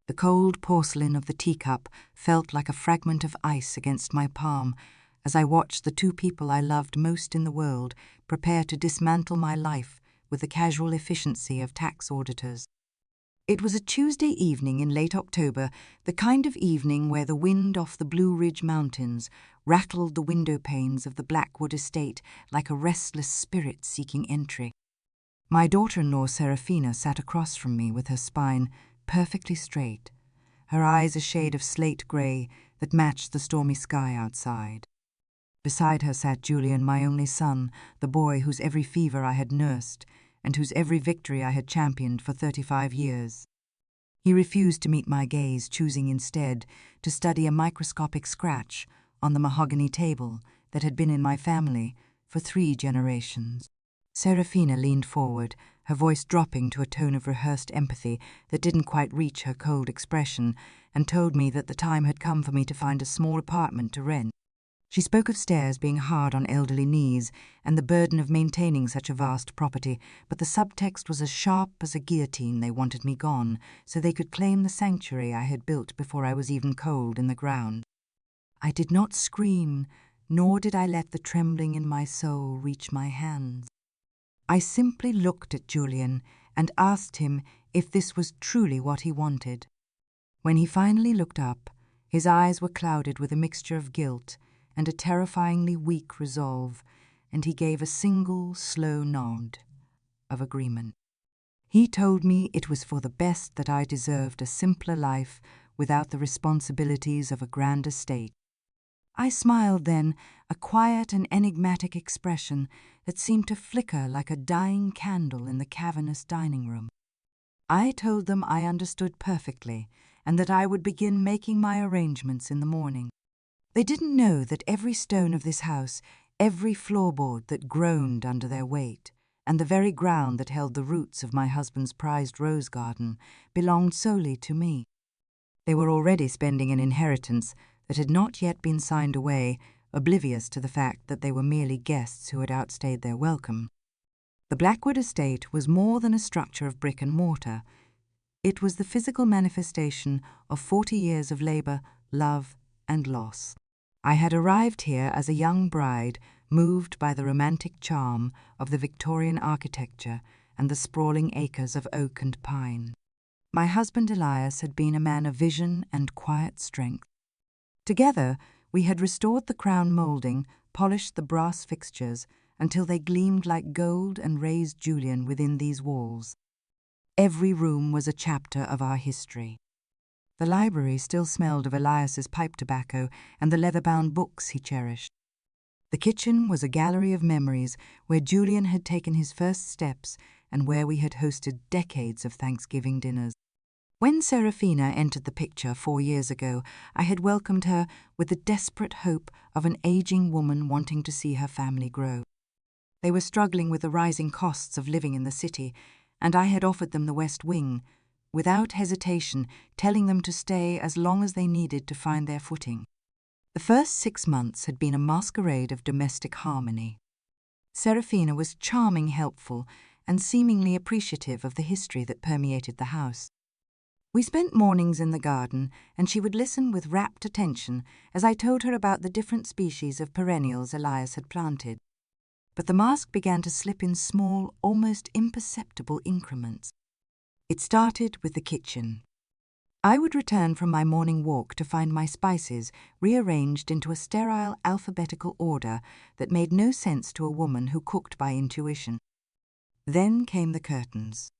The cold porcelain of the teacup felt like a fragment of ice against my palm as I watched the two people I loved most in the world prepare to dismantle my life with the casual efficiency of tax auditors. It was a Tuesday evening in late October, the kind of evening where the wind off the Blue Ridge Mountains rattled the window panes of the Blackwood estate like a restless spirit seeking entry. My daughter-in-law Serafina sat across from me with her spine perfectly straight, her eyes a shade of slate grey that matched the stormy sky outside. Beside her sat Julian, my only son, the boy whose every fever I had nursed and whose every victory I had championed for 35 years. He refused to meet my gaze, choosing instead to study a microscopic scratch on the mahogany table that had been in my family for 3 generations. Serafina leaned forward, her voice dropping to a tone of rehearsed empathy that didn't quite reach her cold expression, and told me that the time had come for me to find a small apartment to rent. She spoke of stairs being hard on elderly knees and the burden of maintaining such a vast property, but the subtext was as sharp as a guillotine. They wanted me gone, so they could claim the sanctuary I had built before I was even cold in the ground. I did not scream, nor did I let the trembling in my soul reach my hands. I simply looked at Julian and asked him if this was truly what he wanted. When he finally looked up, his eyes were clouded with a mixture of guilt and a terrifyingly weak resolve, and he gave a single, slow nod of agreement. He told me it was for the best that I deserved a simpler life without the responsibilities of a grand estate. I smiled then, a quiet and enigmatic expression that seemed to flicker like a dying candle in the cavernous dining room. I told them I understood perfectly and that I would begin making my arrangements in the morning. They didn't know that every stone of this house, every floorboard that groaned under their weight, and the very ground that held the roots of my husband's prized rose garden belonged solely to me. They were already spending an inheritance that had not yet been signed away, oblivious to the fact that they were merely guests who had outstayed their welcome. The Blackwood estate was more than a structure of brick and mortar. It was the physical manifestation of 40 years of labour, love, and loss. I had arrived here as a young bride, moved by the romantic charm of the Victorian architecture and the sprawling acres of oak and pine. My husband Elias had been a man of vision and quiet strength. Together, we had restored the crown moulding, polished the brass fixtures until they gleamed like gold, and raised Julian within these walls. Every room was a chapter of our history. The library still smelled of Elias's pipe tobacco and the leather-bound books he cherished. The kitchen was a gallery of memories where Julian had taken his first steps and where we had hosted decades of Thanksgiving dinners. When Serafina entered the picture 4 years ago, I had welcomed her with the desperate hope of an aging woman wanting to see her family grow. They were struggling with the rising costs of living in the city, and I had offered them the West Wing, without hesitation, telling them to stay as long as they needed to find their footing. The first 6 months had been a masquerade of domestic harmony. Serafina was charming, helpful, and seemingly appreciative of the history that permeated the house. We spent mornings in the garden, and she would listen with rapt attention as I told her about the different species of perennials Elias had planted. But the mask began to slip in small, almost imperceptible increments. It started with the kitchen. I would return from my morning walk to find my spices rearranged into a sterile alphabetical order that made no sense to a woman who cooked by intuition. Then came the curtains.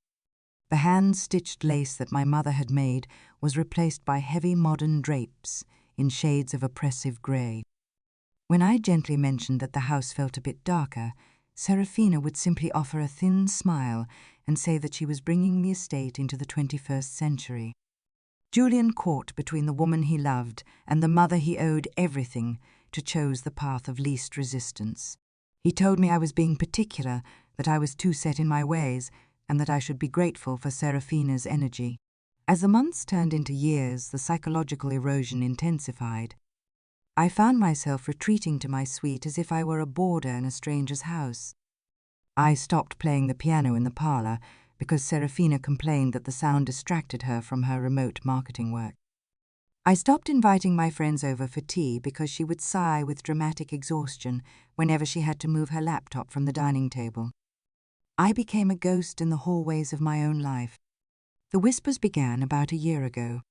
The hand-stitched lace that my mother had made was replaced by heavy modern drapes in shades of oppressive grey. When I gently mentioned that the house felt a bit darker, Serafina would simply offer a thin smile and say that she was bringing the estate into the 21st century. Julian, caught between the woman he loved and the mother he owed everything to, chose the path of least resistance. He told me I was being particular, that I was too set in my ways, and that I should be grateful for Serafina's energy. As the months turned into years, the psychological erosion intensified. I found myself retreating to my suite as if I were a boarder in a stranger's house. I stopped playing the piano in the parlour, because Serafina complained that the sound distracted her from her remote marketing work. I stopped inviting my friends over for tea because she would sigh with dramatic exhaustion whenever she had to move her laptop from the dining table. I became a ghost in the hallways of my own life. The whispers began about a year ago.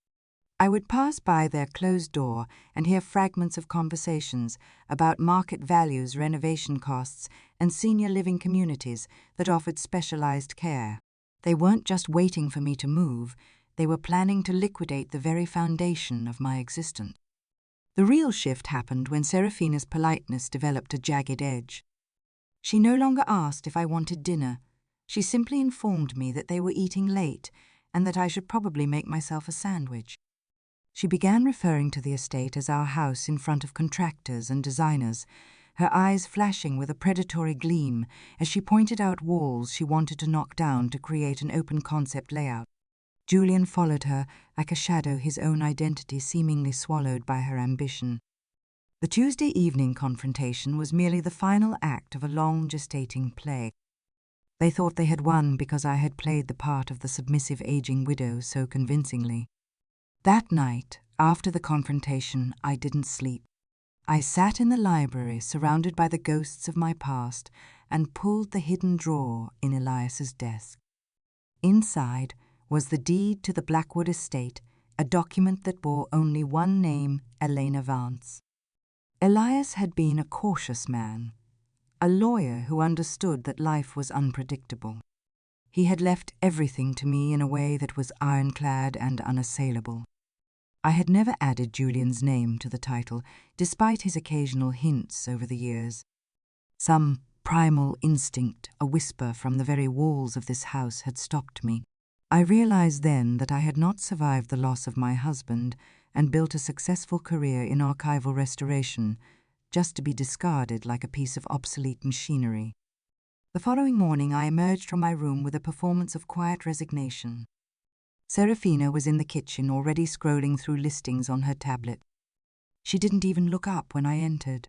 I would pass by their closed door and hear fragments of conversations about market values, renovation costs, and senior living communities that offered specialized care. They weren't just waiting for me to move, they were planning to liquidate the very foundation of my existence. The real shift happened when Serafina's politeness developed a jagged edge. She no longer asked if I wanted dinner. She simply informed me that they were eating late and that I should probably make myself a sandwich. She began referring to the estate as our house in front of contractors and designers, her eyes flashing with a predatory gleam as she pointed out walls she wanted to knock down to create an open-concept layout. Julian followed her like a shadow, his own identity seemingly swallowed by her ambition. The Tuesday evening confrontation was merely the final act of a long gestating play. They thought they had won because I had played the part of the submissive aging widow so convincingly. That night, after the confrontation, I didn't sleep. I sat in the library surrounded by the ghosts of my past and pulled the hidden drawer in Elias's desk. Inside was the deed to the Blackwood estate, a document that bore only one name, Elena Vance. Elias had been a cautious man, a lawyer who understood that life was unpredictable. He had left everything to me in a way that was ironclad and unassailable. I had never added Julian's name to the title, despite his occasional hints over the years. Some primal instinct, a whisper from the very walls of this house, had stopped me. I realized then that I had not survived the loss of my husband and built a successful career in archival restoration, just to be discarded like a piece of obsolete machinery. The following morning I emerged from my room with a performance of quiet resignation. Serafina was in the kitchen, already scrolling through listings on her tablet. She didn't even look up when I entered.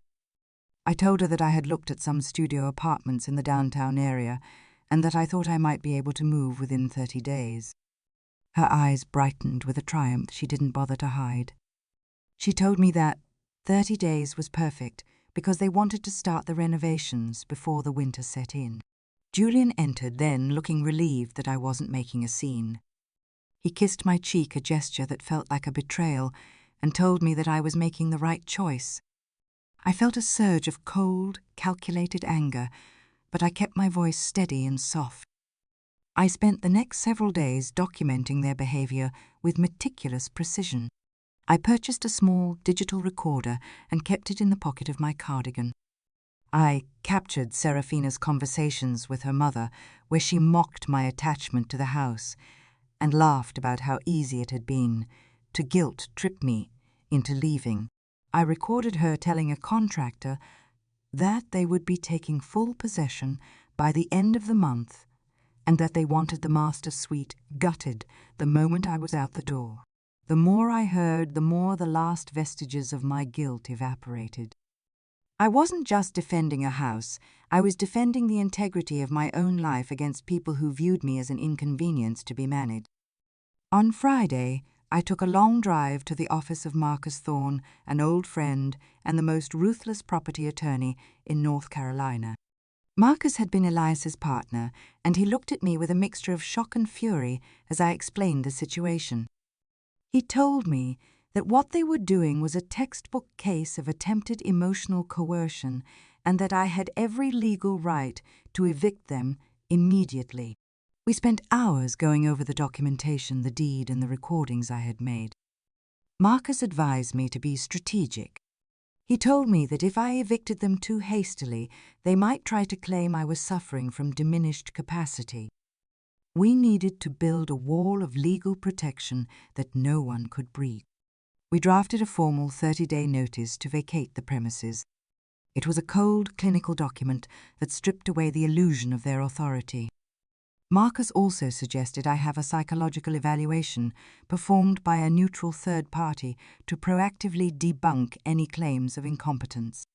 I told her that I had looked at some studio apartments in the downtown area and that I thought I might be able to move within 30 days. Her eyes brightened with a triumph she didn't bother to hide. She told me that 30 days was perfect because they wanted to start the renovations before the winter set in. Julian entered then, looking relieved that I wasn't making a scene. He kissed my cheek, a gesture that felt like a betrayal, and told me that I was making the right choice. I felt a surge of cold, calculated anger, but I kept my voice steady and soft. I spent the next several days documenting their behavior with meticulous precision. I purchased a small digital recorder and kept it in the pocket of my cardigan. I captured Serafina's conversations with her mother, where she mocked my attachment to the house and laughed about how easy it had been to guilt-trip me into leaving. I recorded her telling a contractor that they would be taking full possession by the end of the month and that they wanted the master suite gutted the moment I was out the door. The more I heard, the more the last vestiges of my guilt evaporated. I wasn't just defending a house, I was defending the integrity of my own life against people who viewed me as an inconvenience to be managed. On Friday, I took a long drive to the office of Marcus Thorne, an old friend and the most ruthless property attorney in North Carolina. Marcus had been Elias's partner, and he looked at me with a mixture of shock and fury as I explained the situation. He told me that what they were doing was a textbook case of attempted emotional coercion and that I had every legal right to evict them immediately. We spent hours going over the documentation, the deed, and the recordings I had made. Marcus advised me to be strategic. He told me that if I evicted them too hastily, they might try to claim I was suffering from diminished capacity. We needed to build a wall of legal protection that no one could breach. We drafted a formal 30-day notice to vacate the premises. It was a cold, clinical document that stripped away the illusion of their authority. Marcus also suggested I have a psychological evaluation performed by a neutral third party to proactively debunk any claims of incompetence.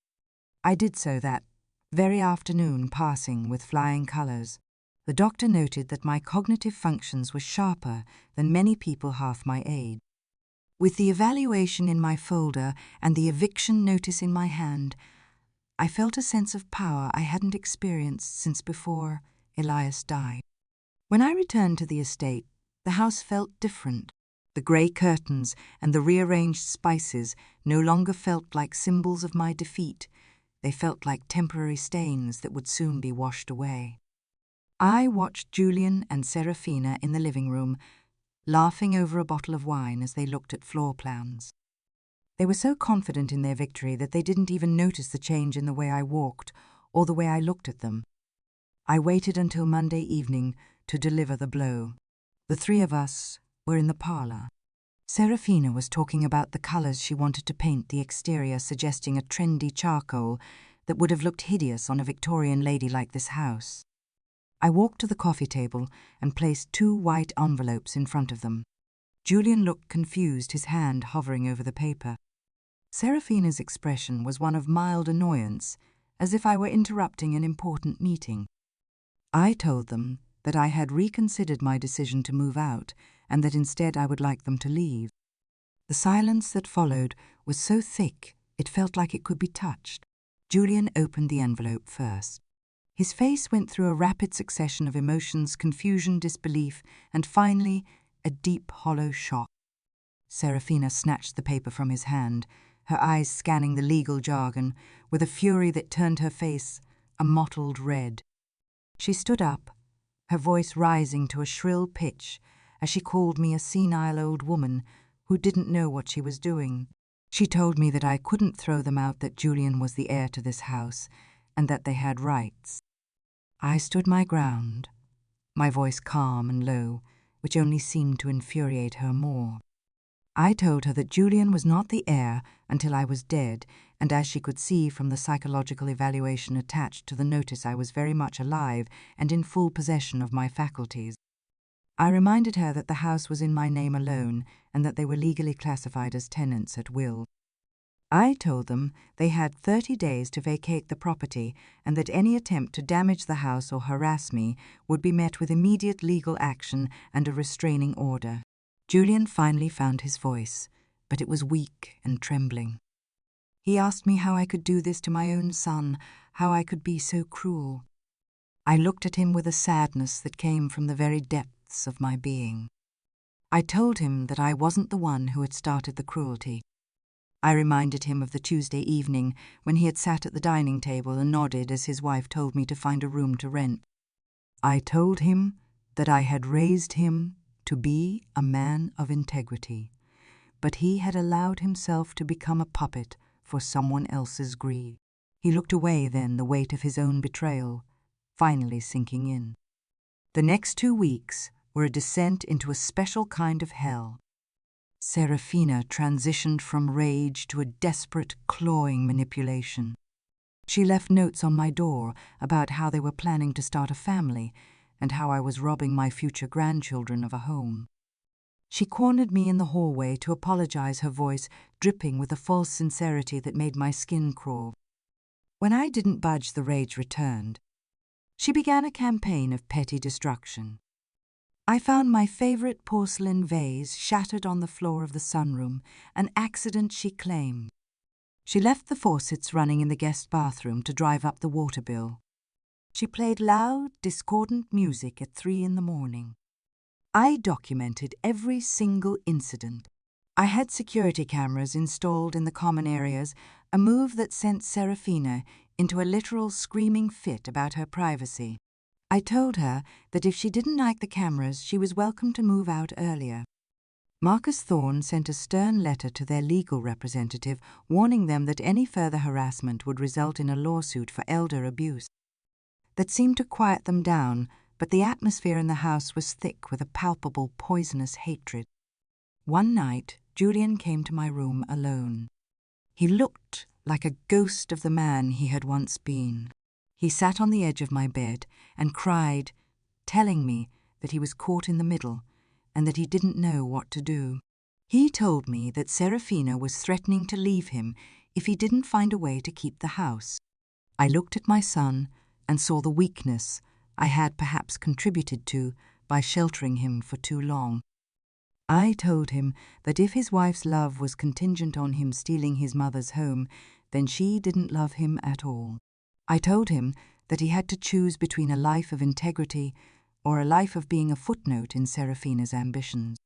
I did so that very afternoon, passing with flying colours. The doctor noted that my cognitive functions were sharper than many people half my age. With the evaluation in my folder and the eviction notice in my hand, I felt a sense of power I hadn't experienced since before Elias died. When I returned to the estate, the house felt different. The grey curtains and the rearranged spices no longer felt like symbols of my defeat. They felt like temporary stains that would soon be washed away. I watched Julian and Serafina in the living room, laughing over a bottle of wine as they looked at floor plans. They were so confident in their victory that they didn't even notice the change in the way I walked or the way I looked at them. I waited until Monday evening to deliver the blow. The three of us were in the parlour. Serafina was talking about the colours she wanted to paint the exterior, suggesting a trendy charcoal that would have looked hideous on a Victorian lady like this house. I walked to the coffee table and placed 2 white envelopes in front of them. Julian looked confused, his hand hovering over the paper. Serafina's expression was one of mild annoyance, as if I were interrupting an important meeting. I told them that I had reconsidered my decision to move out and that instead I would like them to leave. The silence that followed was so thick it felt like it could be touched. Julian opened the envelope first. His face went through a rapid succession of emotions, confusion, disbelief, and finally a deep, hollow shock. Serafina snatched the paper from his hand, her eyes scanning the legal jargon with a fury that turned her face a mottled red. She stood up, her voice rising to a shrill pitch as she called me a senile old woman who didn't know what she was doing. She told me that I couldn't throw them out, that Julian was the heir to this house, and that they had rights. I stood my ground, my voice calm and low, which only seemed to infuriate her more. I told her that Julian was not the heir until I was dead, and as she could see from the psychological evaluation attached to the notice, I was very much alive and in full possession of my faculties. I reminded her that the house was in my name alone and that they were legally classified as tenants at will. I told them they had 30 days to vacate the property and that any attempt to damage the house or harass me would be met with immediate legal action and a restraining order. Julian finally found his voice, but it was weak and trembling. He asked me how I could do this to my own son, how I could be so cruel. I looked at him with a sadness that came from the very depths of my being. I told him that I wasn't the one who had started the cruelty. I reminded him of the Tuesday evening when he had sat at the dining table and nodded as his wife told me to find a room to rent. I told him that I had raised him to be a man of integrity, but he had allowed himself to become a puppet for someone else's greed. He looked away then, the weight of his own betrayal finally sinking in. The next 2 weeks were a descent into a special kind of hell. Serafina transitioned from rage to a desperate, clawing manipulation. She left notes on my door about how they were planning to start a family and how I was robbing my future grandchildren of a home. She cornered me in the hallway to apologize, her voice dripping with a false sincerity that made my skin crawl. When I didn't budge, the rage returned. She began a campaign of petty destruction. I found my favorite porcelain vase shattered on the floor of the sunroom, an accident she claimed. She left the faucets running in the guest bathroom to drive up the water bill. She played loud, discordant music at 3 in the morning. I documented every single incident. I had security cameras installed in the common areas, a move that sent Serafina into a literal screaming fit about her privacy. I told her that if she didn't like the cameras, she was welcome to move out earlier. Marcus Thorne sent a stern letter to their legal representative, warning them that any further harassment would result in a lawsuit for elder abuse. That seemed to quiet them down, but the atmosphere in the house was thick with a palpable, poisonous hatred. One night, Julian came to my room alone. He looked like a ghost of the man he had once been. He sat on the edge of my bed and cried, telling me that he was caught in the middle and that he didn't know what to do. He told me that Serafina was threatening to leave him if he didn't find a way to keep the house. I looked at my son and saw the weakness, I had perhaps contributed to by sheltering him for too long. I told him that if his wife's love was contingent on him stealing his mother's home, then she didn't love him at all. I told him that he had to choose between a life of integrity or a life of being a footnote in Serafina's ambitions.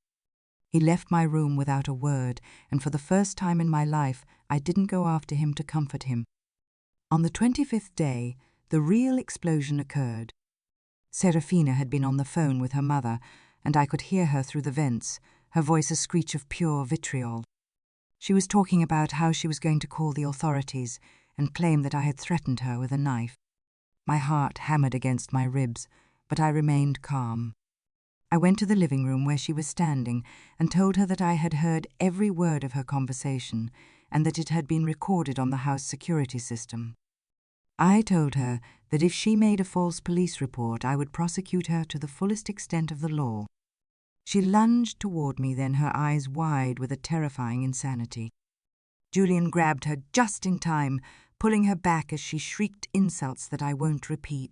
He left my room without a word, and for the first time in my life, I didn't go after him to comfort him. On the 25th day, the real explosion occurred. Serafina had been on the phone with her mother, and I could hear her through the vents, her voice a screech of pure vitriol. She was talking about how she was going to call the authorities and claim that I had threatened her with a knife. My heart hammered against my ribs, but I remained calm. I went to the living room where she was standing and told her that I had heard every word of her conversation and that it had been recorded on the house security system. I told her that if she made a false police report, I would prosecute her to the fullest extent of the law. She lunged toward me then, her eyes wide with a terrifying insanity. Julian grabbed her just in time, pulling her back as she shrieked insults that I won't repeat.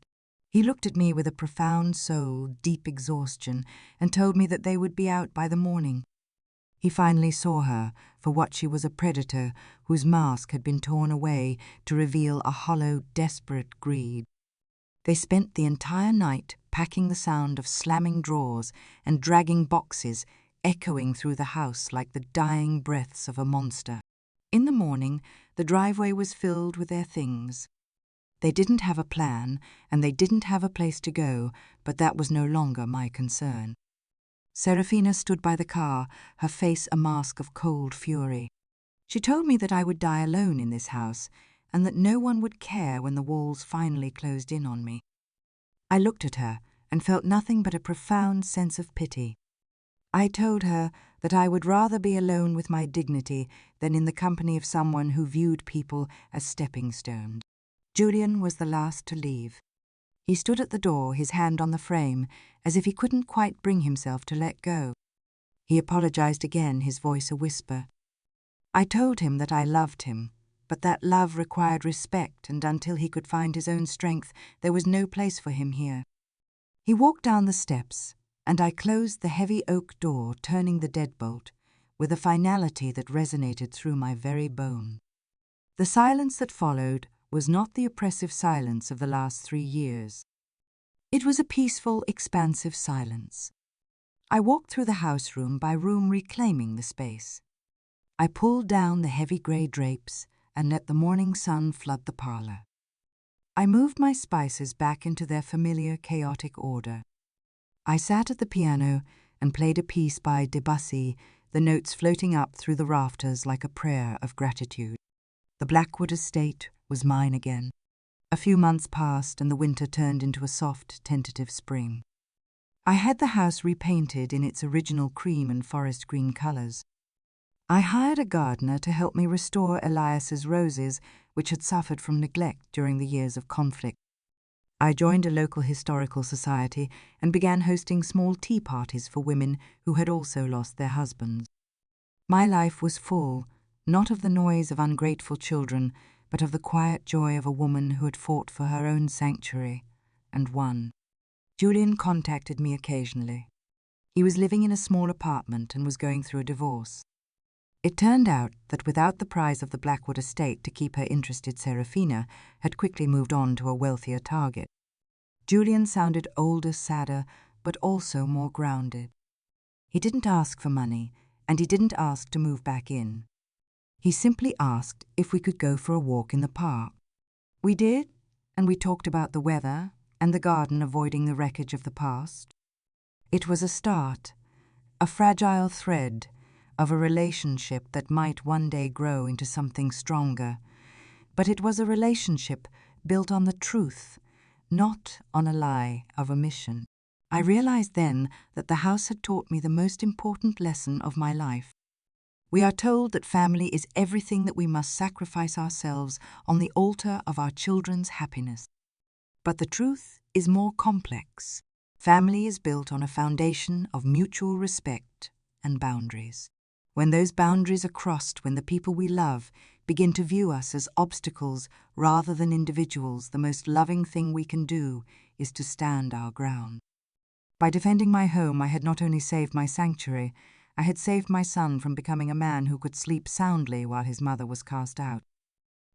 He looked at me with a profound soul, deep exhaustion, and told me that they would be out by the morning. He finally saw her for what she was, a predator whose mask had been torn away to reveal a hollow, desperate greed. They spent the entire night packing the sound of slamming drawers and dragging boxes, echoing through the house like the dying breaths of a monster. In the morning, the driveway was filled with their things. They didn't have a plan, and they didn't have a place to go, but that was no longer my concern. Serafina stood by the car, her face a mask of cold fury. She told me that I would die alone in this house, and that no one would care when the walls finally closed in on me. I looked at her and felt nothing but a profound sense of pity. I told her that I would rather be alone with my dignity than in the company of someone who viewed people as stepping stones. Julian was the last to leave. He stood at the door, his hand on the frame, as if he couldn't quite bring himself to let go. He apologized again, his voice a whisper. I told him that I loved him, but that love required respect, and until he could find his own strength, there was no place for him here. He walked down the steps, and I closed the heavy oak door, turning the deadbolt, with a finality that resonated through my very bone. The silence that followed was not the oppressive silence of the last 3 years. It was a peaceful, expansive silence. I walked through the house room by room, reclaiming the space. I pulled down the heavy grey drapes and let the morning sun flood the parlour. I moved my spices back into their familiar, chaotic order. I sat at the piano and played a piece by Debussy, the notes floating up through the rafters like a prayer of gratitude. The Blackwood estate was mine again. A few months passed and the winter turned into a soft, tentative spring. I had the house repainted in its original cream and forest green colours. I hired a gardener to help me restore Elias's roses, which had suffered from neglect during the years of conflict. I joined a local historical society and began hosting small tea parties for women who had also lost their husbands. My life was full, not of the noise of ungrateful children, but of the quiet joy of a woman who had fought for her own sanctuary, and won. Julian contacted me occasionally. He was living in a small apartment and was going through a divorce. It turned out that without the prize of the Blackwood estate to keep her interested, Serafina had quickly moved on to a wealthier target. Julian sounded older, sadder, but also more grounded. He didn't ask for money, and he didn't ask to move back in. He simply asked if we could go for a walk in the park. We did, and we talked about the weather and the garden, avoiding the wreckage of the past. It was a start, a fragile thread of a relationship that might one day grow into something stronger. But it was a relationship built on the truth, not on a lie of omission. I realized then that the house had taught me the most important lesson of my life. We are told that family is everything, that we must sacrifice ourselves on the altar of our children's happiness. But the truth is more complex. Family is built on a foundation of mutual respect and boundaries. When those boundaries are crossed, when the people we love begin to view us as obstacles rather than individuals, the most loving thing we can do is to stand our ground. By defending my home, I had not only saved my sanctuary, I had saved my son from becoming a man who could sleep soundly while his mother was cast out.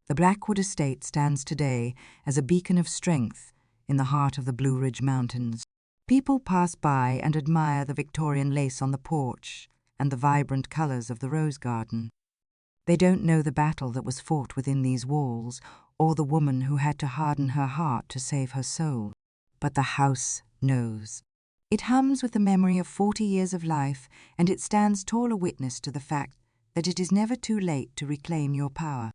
The Blackwood estate stands today as a beacon of strength in the heart of the Blue Ridge Mountains. People pass by and admire the Victorian lace on the porch and the vibrant colours of the rose garden. They don't know the battle that was fought within these walls, or the woman who had to harden her heart to save her soul. But the house knows. It hums with the memory of 40 years of life, and it stands tall a witness to the fact that it is never too late to reclaim your power.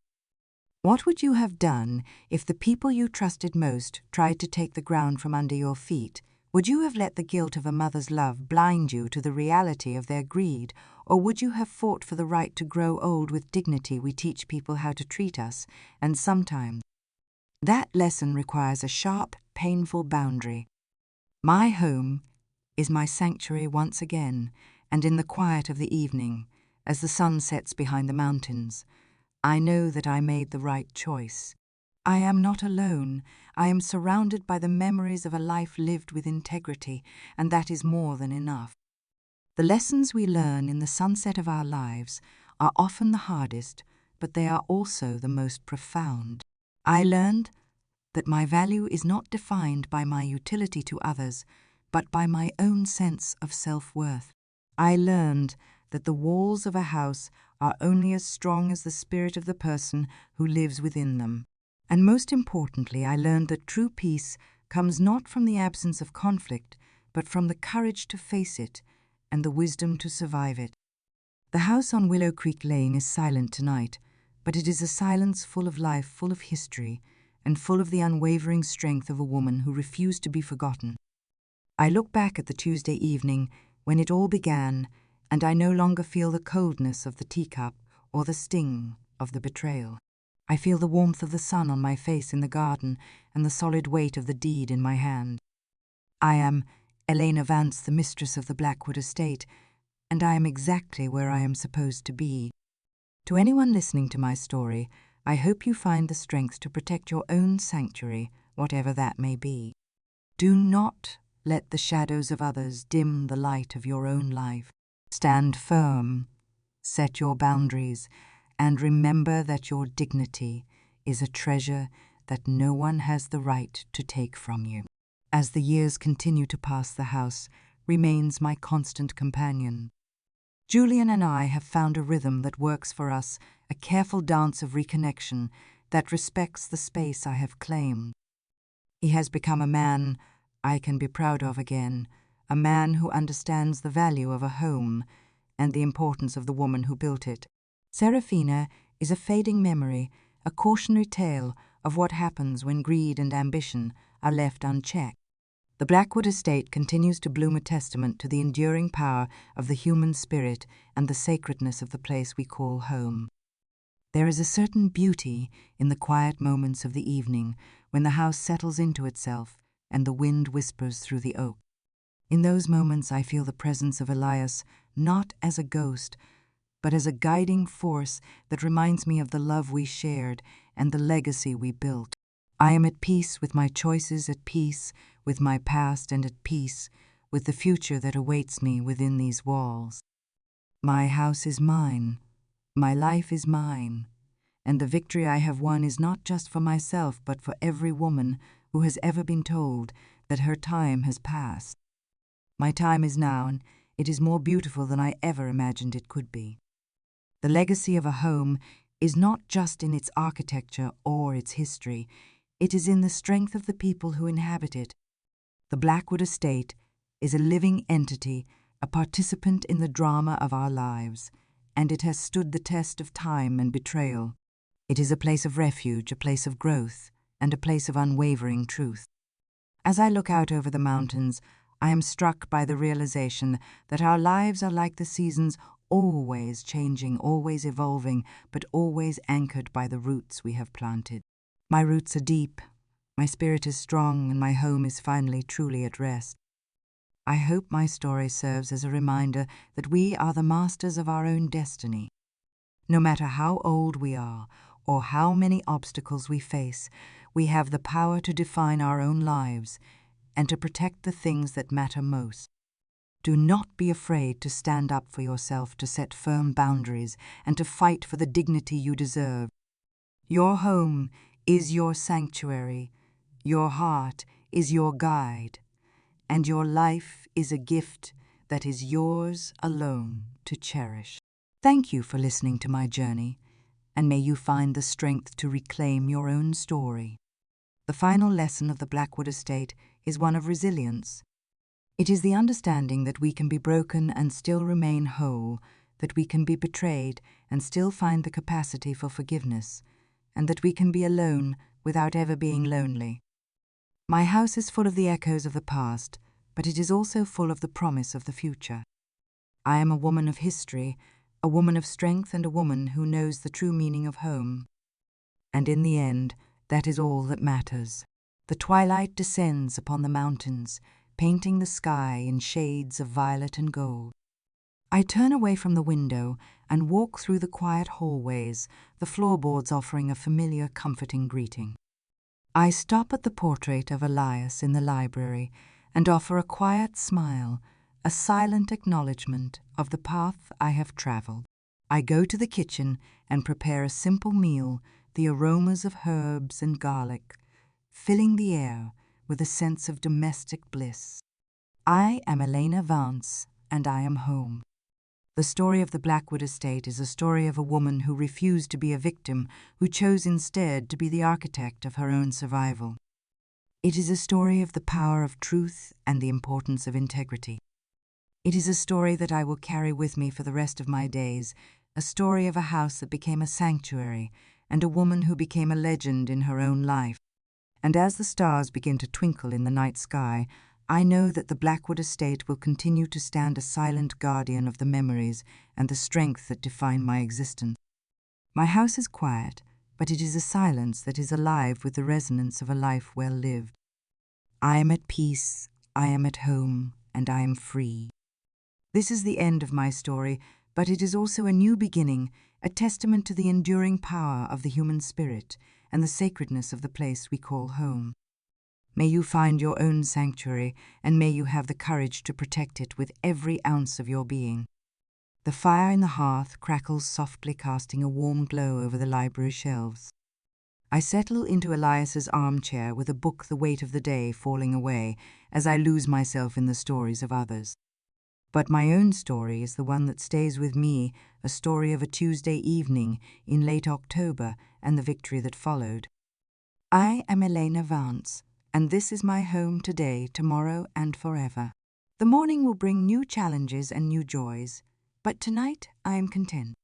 What would you have done if the people you trusted most tried to take the ground from under your feet? Would you have let the guilt of a mother's love blind you to the reality of their greed, or would you have fought for the right to grow old with dignity we teach people how to treat us, and sometimes that lesson requires a sharp, painful boundary. My home is my sanctuary once again, and in the quiet of the evening, as the sun sets behind the mountains, I know that I made the right choice. I am not alone. I am surrounded by the memories of a life lived with integrity, and that is more than enough. The lessons we learn in the sunset of our lives are often the hardest, but they are also the most profound. I learned that my value is not defined by my utility to others, but by my own sense of self-worth. I learned that the walls of a house are only as strong as the spirit of the person who lives within them. And most importantly, I learned that true peace comes not from the absence of conflict, but from the courage to face it and the wisdom to survive it. The house on Willow Creek Lane is silent tonight, but it is a silence full of life, full of history, and full of the unwavering strength of a woman who refused to be forgotten. I look back at the Tuesday evening when it all began, and I no longer feel the coldness of the teacup or the sting of the betrayal. I feel the warmth of the sun on my face in the garden and the solid weight of the deed in my hand. I am Elena Vance, the mistress of the Blackwood estate, and I am exactly where I am supposed to be. To anyone listening to my story, I hope you find the strength to protect your own sanctuary, whatever that may be. Do not let the shadows of others dim the light of your own life. Stand firm, set your boundaries, and remember that your dignity is a treasure that no one has the right to take from you. As the years continue to pass, the house remains my constant companion. Julian and I have found a rhythm that works for us, a careful dance of reconnection that respects the space I have claimed. He has become a man I can be proud of again, a man who understands the value of a home and the importance of the woman who built it. Serafina is a fading memory, a cautionary tale of what happens when greed and ambition are left unchecked. The Blackwood estate continues to bloom a testament to the enduring power of the human spirit and the sacredness of the place we call home. There is a certain beauty in the quiet moments of the evening when the house settles into itself and the wind whispers through the oak. In those moments I feel the presence of Elias not as a ghost, but as a guiding force that reminds me of the love we shared and the legacy we built. I am at peace with my choices, at peace with my past, and at peace with the future that awaits me within these walls. My house is mine, my life is mine, and the victory I have won is not just for myself, but for every woman who has ever been told that her time has passed. My time is now, and it is more beautiful than I ever imagined it could be. The legacy of a home is not just in its architecture or its history, it is in the strength of the people who inhabit it. The Blackwood estate is a living entity, a participant in the drama of our lives, and it has stood the test of time and betrayal. It is a place of refuge, a place of growth, and a place of unwavering truth. As I look out over the mountains, I am struck by the realization that our lives are like the seasons, always changing, always evolving, but always anchored by the roots we have planted. My roots are deep, my spirit is strong, and my home is finally truly at rest. I hope my story serves as a reminder that we are the masters of our own destiny. No matter how old we are or how many obstacles we face, we have the power to define our own lives and to protect the things that matter most. Do not be afraid to stand up for yourself, to set firm boundaries, and to fight for the dignity you deserve. Your home is your sanctuary, your heart is your guide, and your life is a gift that is yours alone to cherish. Thank you for listening to my journey, and may you find the strength to reclaim your own story. The final lesson of the Blackwood Estate is one of resilience. It is the understanding that we can be broken and still remain whole, that we can be betrayed and still find the capacity for forgiveness, and that we can be alone without ever being lonely. My house is full of the echoes of the past, but it is also full of the promise of the future. I am a woman of history, a woman of strength, and a woman who knows the true meaning of home. And in the end, that is all that matters. The twilight descends upon the mountains, painting the sky in shades of violet and gold. I turn away from the window and walk through the quiet hallways, the floorboards offering a familiar, comforting greeting. I stop at the portrait of Elias in the library and offer a quiet smile, a silent acknowledgement of the path I have traveled. I go to the kitchen and prepare a simple meal, the aromas of herbs and garlic, filling the air with a sense of domestic bliss. I am Elena Vance, and I am home. The story of the Blackwood Estate is a story of a woman who refused to be a victim, who chose instead to be the architect of her own survival. It is a story of the power of truth and the importance of integrity. It is a story that I will carry with me for the rest of my days, a story of a house that became a sanctuary and a woman who became a legend in her own life. And as the stars begin to twinkle in the night sky, I know that the Blackwood Estate will continue to stand a silent guardian of the memories and the strength that define my existence. My house is quiet, but it is a silence that is alive with the resonance of a life well lived. I am at peace, I am at home, and I am free. This is the end of my story, but it is also a new beginning, a testament to the enduring power of the human spirit and the sacredness of the place we call home. May you find your own sanctuary, and may you have the courage to protect it with every ounce of your being. The fire in the hearth crackles softly, casting a warm glow over the library shelves. I settle into Elias's armchair with a book, the weight of the day falling away as I lose myself in the stories of others. But my own story is the one that stays with me, a story of a Tuesday evening in late October and the victory that followed. I am Elena Vance, and this is my home today, tomorrow, and forever. The morning will bring new challenges and new joys, but tonight I am content.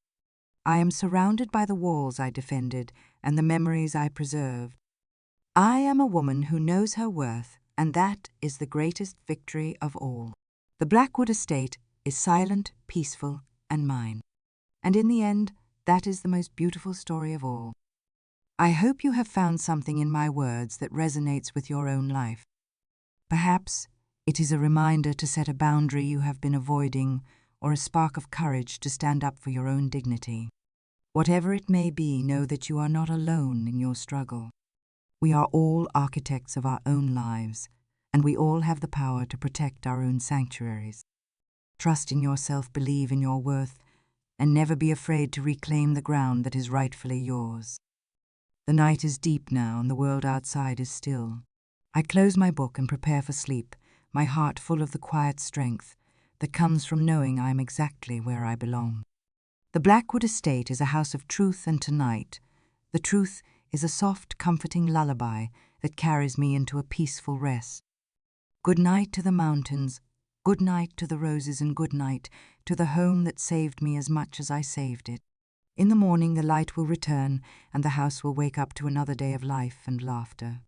I am surrounded by the walls I defended and the memories I preserved. I am a woman who knows her worth, and that is the greatest victory of all. The Blackwood Estate is silent, peaceful, and mine. And in the end, that is the most beautiful story of all. I hope you have found something in my words that resonates with your own life. Perhaps it is a reminder to set a boundary you have been avoiding, or a spark of courage to stand up for your own dignity. Whatever it may be, know that you are not alone in your struggle. We are all architects of our own lives, and we all have the power to protect our own sanctuaries. Trust in yourself, believe in your worth, and never be afraid to reclaim the ground that is rightfully yours. The night is deep now, and the world outside is still. I close my book and prepare for sleep, my heart full of the quiet strength that comes from knowing I am exactly where I belong. The Blackwood Estate is a house of truth, and tonight, the truth is a soft, comforting lullaby that carries me into a peaceful rest. Good night to the mountains, good night to the roses, and good night to the home that saved me as much as I saved it. In the morning the light will return, and the house will wake up to another day of life and laughter.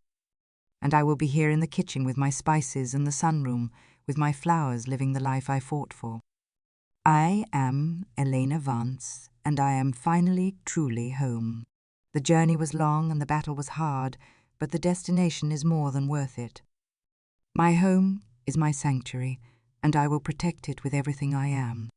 And I will be here in the kitchen with my spices, and the sunroom with my flowers, living the life I fought for. I am Elena Vance, and I am finally, truly home. The journey was long and the battle was hard, but the destination is more than worth it. My home is my sanctuary, and I will protect it with everything I am.